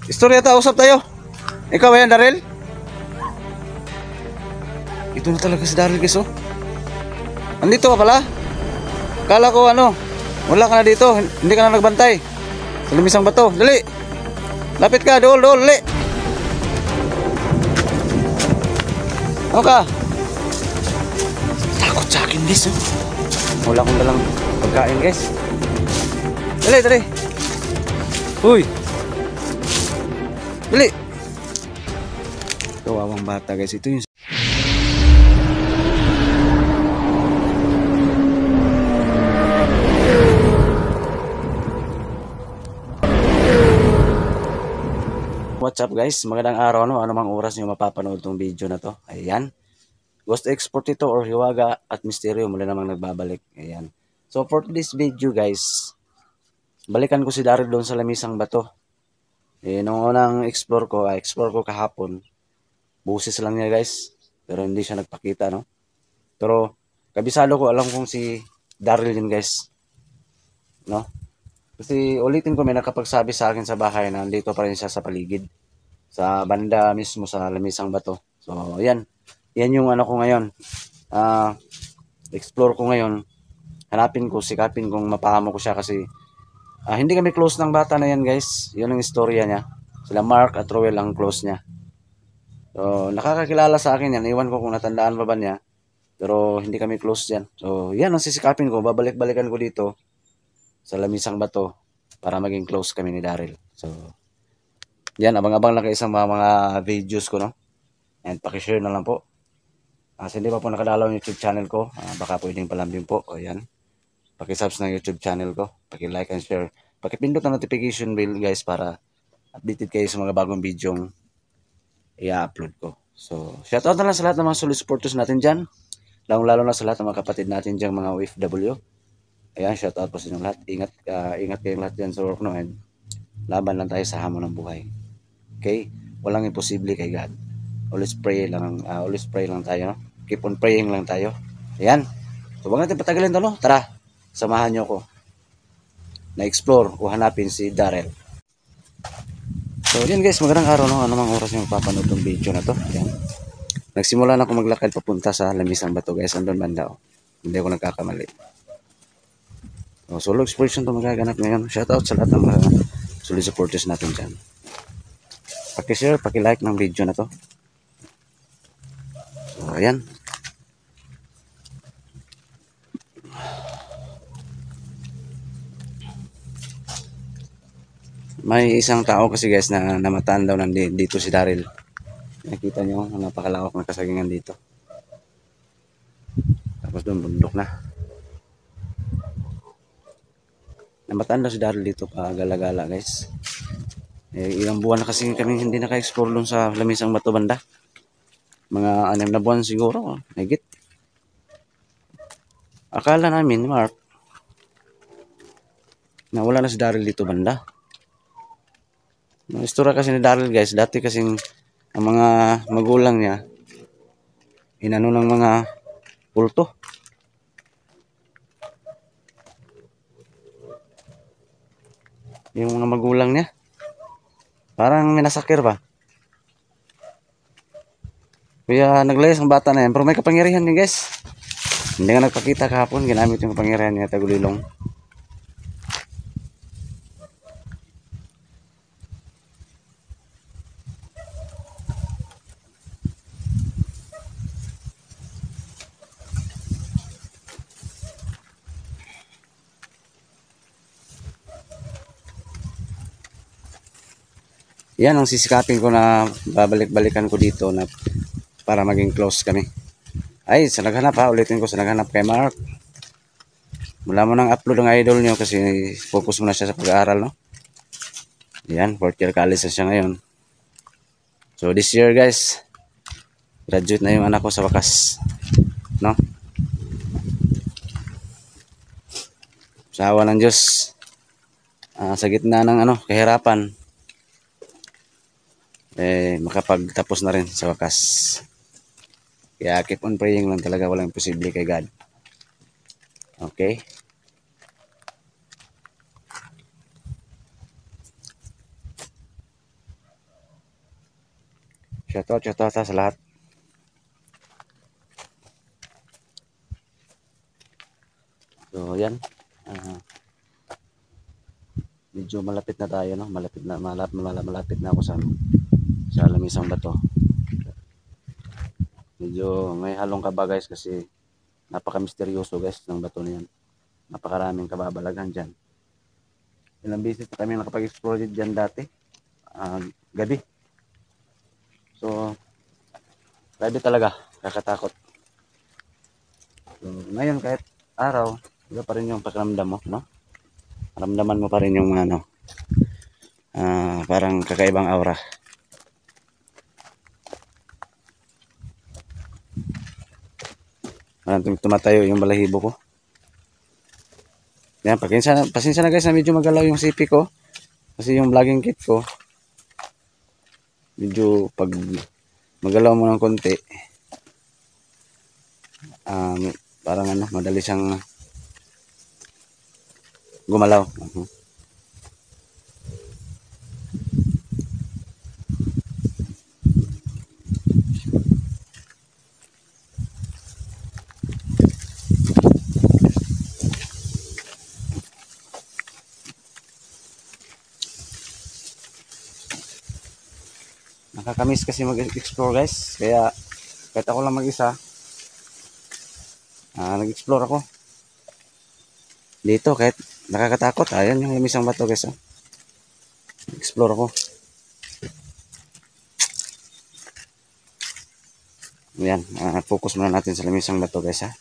Istorya ta, usap tayo. Ikaw ba yan, Daryl? Ito na talaga si Daryl, guys, oh. Andito ka pala? Kala ko ano, wala ka na dito. Hindi ka na nagbantay. Sa lumisang bato. Dali. Lapit ka, dool, dali. Ano ka? Takot sa akin, guys, oh. Wala akong dalang pagkain, guys. Dali. Uy. Dali. Kawawang bata, guys. Ito yung what's up, guys? Magandang araw, no? Anumang oras nyo mapapanood tong video na to. Ayan. Ghost Export ito or Hiwaga at Misteryo mula namang nagbabalik. Ayan. So for this video, guys, balikan ko si Daryl doon sa lamisang bato. Nung unang explore ko kahapon. Buses lang niya, guys. Pero hindi siya nagpakita, no? Pero kabisado ko, alam kong si Daryl yun, guys. No? Kasi ulitin ko, may nakapagsabi sa akin sa bahay na nandito pa rin siya sa paligid. Sa banda mismo sa lamisang bato. So, ayan. Yan yung ano ko ngayon. Explore ko ngayon. Hanapin ko, sikapin kung mapahamo ko siya kasi hindi kami close ng bata na yan, guys. Yun ang istorya niya. Sila Mark at Roel ang close niya. So, nakakakilala sa akin yan. Iwan ko kung natandaan pa ba niya. Pero hindi kami close yan. So, yan ang sisikapin ko. Babalik-balikan ko dito sa lamisang bato para maging close kami ni Daryl. So, yan. Abang-abang lang kayo sa mga videos ko, no? And pakishare na lang po. Hindi pa po nakadalaw yung YouTube channel ko. Baka pwedeng palambing po. O yan. Pakisubs ng YouTube channel ko. Pakilike and share. Pakipindot ang notification bell, guys, para updated kayo sa mga bagong videong i-upload ko. So, shoutout na lang sa lahat ng mga solid supporters natin dyan. Lalo na sa lahat ng mga kapatid natin dyan, mga OFW. Ayan, shoutout po sa inyong lahat. Ingat kayong lahat dyan sa work, no? And laban lang tayo sa hamon ng buhay. Okay? Walang imposible kay God. Always pray lang tayo, no? Keep on praying lang tayo. Ayan. So, wag natin patagalin to, no? Tara, samahan nyo ko na explore o hanapin si Daryl. So, yan, guys, magandang araw, no? Anumang oras yung papanood ng video na to. Ayan. Nagsimula na ako maglakad papunta sa lamisang bato, guys. Andun banda, oh. Hindi ako nagkakamali. So, solo exploration to magaganap ngayon. Shoutout sa lahat ng mga solid supporters natin dyan. Pakishare, pakilike ng video na to. So, ayan. May isang tao kasi, guys, na namataan daw dito si Daryl. Nakita nyo, napakalawak na kasagingan dito. Tapos doon, bundok na. Namataan daw si Daryl dito pa gala-gala, guys. Ilang buwan na kasi kami hindi naka-explore doon sa lamisang bato banda. Mga 6 na buwan siguro, higit. Akala namin, Mark, na wala na si Daryl dito banda. Istorya kasi ni Daryl, guys, dati kasing ang mga magulang niya inano ng mga kulto. Yung mga magulang niya parang minasakir ba. Kaya naglayas ang bata na yan. Pero may kapangyarihan din, guys. Hindi nga nagpakita kahapon. Ginamit yung kapangyarihan niya, tagulilong. Yan ang sisikapin ko na babalik-balikan ko dito na para maging close kami. Ay, sa naghanap ha, ulitin ko sa naghanap kay Mark. Mula mo nang upload ng idol nyo kasi focus mo na siya sa pag-aaral, no? Yan, 4th year college na siya ngayon. So this year, guys, graduate na yung anak ko sa wakas, no? Sa awa ng Diyos, sa gitna ng kahirapan, makapagtapos na rin sa wakas. Kaya keep on praying lang talaga, walang imposible kay God. Okay? Shoutout sa lahat. So, yan. Medyo malapit na tayo, no? Malapit na ako sa lamisang bato. Medyo may halong kaba guys kasi napaka-misteryoso guys ng bato na yan. Napakaraming kababalaghan dyan. Ilang beses na kami nakapag-explore dyan dati. Gabi. So, grabe talaga. Kakatakot. So, ngayon kahit araw, iba pa rin yung pakiramdam mo, no? Ramdaman mo pa rin yung ano, parang kakaibang aura. Parang tumatayo yung balahibo ko. Yan, pasensya na guys na medyo magalaw yung CP ko. Kasi yung vlogging kit ko, medyo pag magalaw mo ng konti, parang ano, madali siyang gumalaw. Nakakamiss kasi mag-explore guys. Kaya kahit ako lang mag-isa, nag-explore ako. Dito kahit nakakatakot. Ayan yung lamisang bato guys. Explore ako. Ayan, focus muna natin sa lamisang bato guys ha.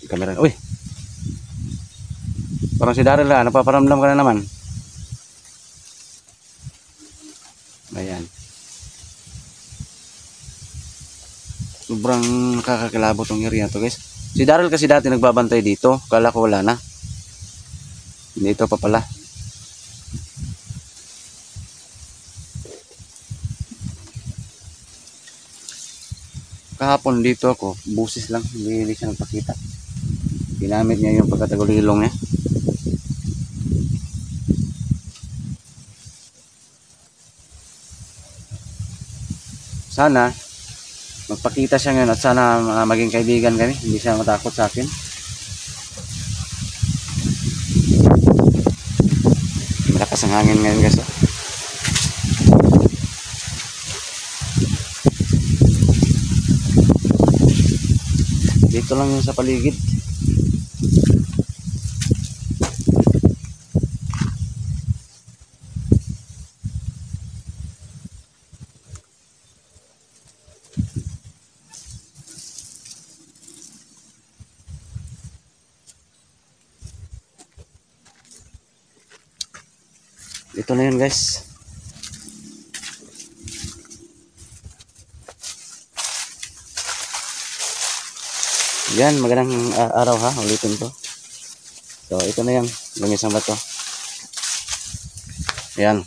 Yung camera. Uy! Parang si Daryl ha, napaparamdam ka na naman. Ayan. Sobrang nakakakilabot tong area to guys. Si Daryl kasi dati nagbabantay dito. Kala ko wala na. Dito pa pala. Kahapon dito ako, busis lang, hindi siya nagpakita. Ginamit niya yung pagkatagulilong niya. Sana magpakita siya ngayon at sana maging kaibigan kami, hindi siya matakot sa akin. Malakas ang hangin ngayon guys. Dito lang yung sa paligid. Ito na yun guys. Yan, magandang araw ha, ulitin ko. So ito na yan, lamisang bato. Yan.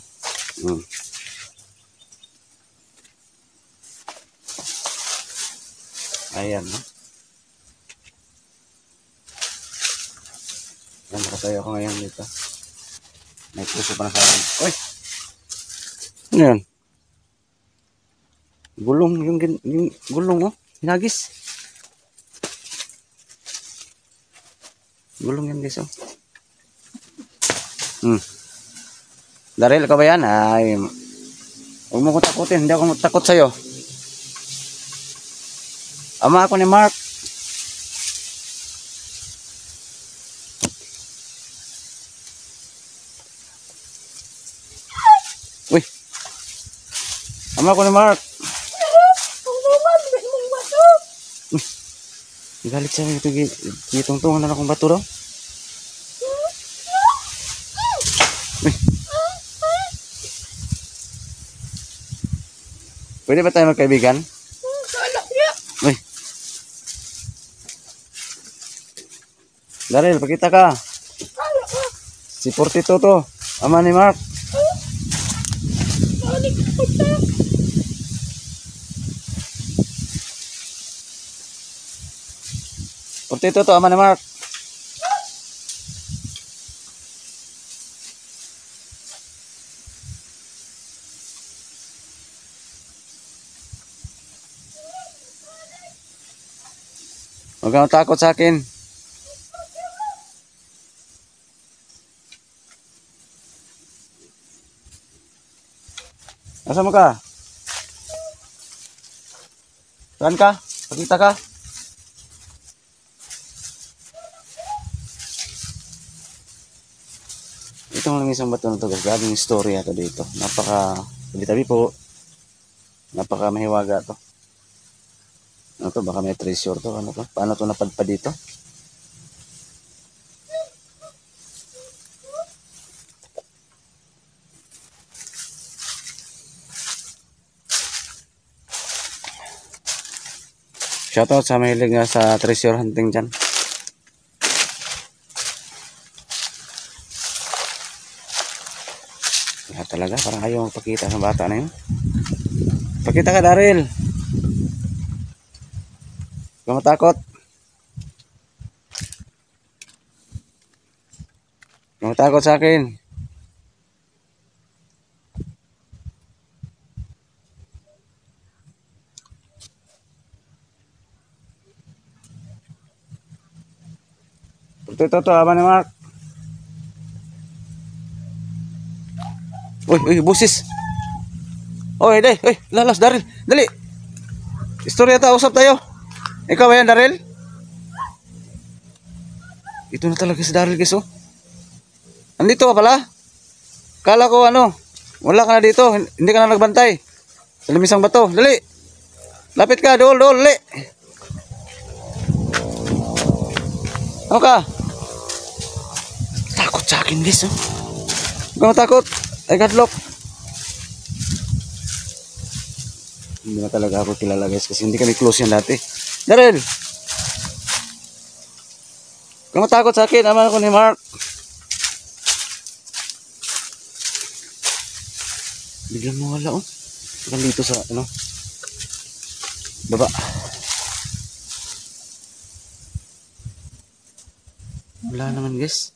Ayan ha. Yan, nakatayo ako ngayon dito. May puso pa na sa akin. Uy! Ano yan? Gulong, yung gulong oh. Hinagis. Gulong yan guys oh. Daryl, ka ba yan? Ay, huwag mo ko takutin. Hindi ako takot sa'yo. Ama ako ni Mark. Uy! Ama ako ni Mark. Galit siya ito. Gitungtungan na akong bato daw. Uy! Pwede ba tayo magkaibigan? Uy! Daryl, pakita ka. Si 42 to. Ama ni Mark. Ito to, ama ni Mark. Huwag kang takot sa akin. Asa mo ka? Saan ka? Pakita ka? Itong lang isang bato na to guys. Gagawing istorya to dito. Napaka tabi-tabi po. Napaka mahiwaga to. Ano to? Baka may treasure to. Ano to? Paano to napadpad dito? Shoutout sa mahilig nga sa treasure hunting dyan. Wala talaga, parang ayaw magpakita sa bata na yun. Pakita ka, Daryl. Huwag kang matakot. Huwag kang matakot sa akin. Ito, ama ni Mark. Uy, busis. Oy, dai, lalas, Daryl. Dali. Istorya ta, usap tayo. Ikaw ba yan, Daryl? Ito na talaga si Daryl, guys, oh. Andito ka pala? Kala ko, wala ka na dito. Hindi ka na nagbantay. Sa limisang bato. Dali. Lapit ka, dool, dali. Ano ka? Takot sa akin, guys, oh. Huwag kang matakot. I got lock. Hindi na talaga ako kilala, guys, kasi hindi kami close yan dati. Daryl! Huwag kang matakot sa akin. Ama ako ni Mark. Biglang mawala, oh. Dito sa, baba. Wala naman, guys.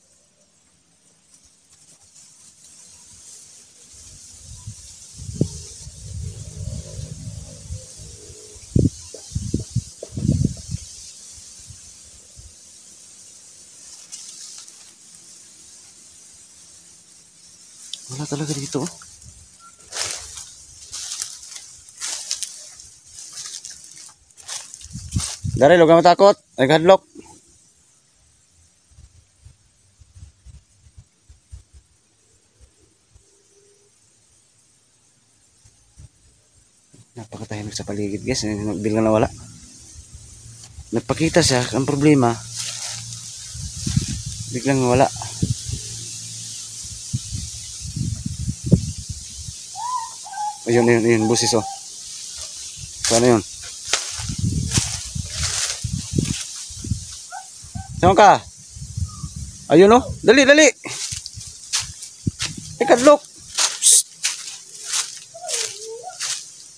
Wala talaga dito, oh. Daryl, huwag kang matakot. Nag-hadlock. Napakatahimik sa paligid, guys. Biglang nawala. Nagpakita siya. Ang problema, biglang nawala. Ayun, busis, oh. So, ano yun? Saan ka? Ayun, oh. Dali. Ikadlok.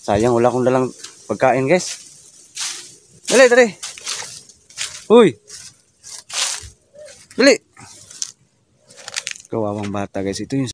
Sayang, wala akong dalang pagkain, guys. Dali. Uy. Dali. Kawawang bata, guys. Ito yung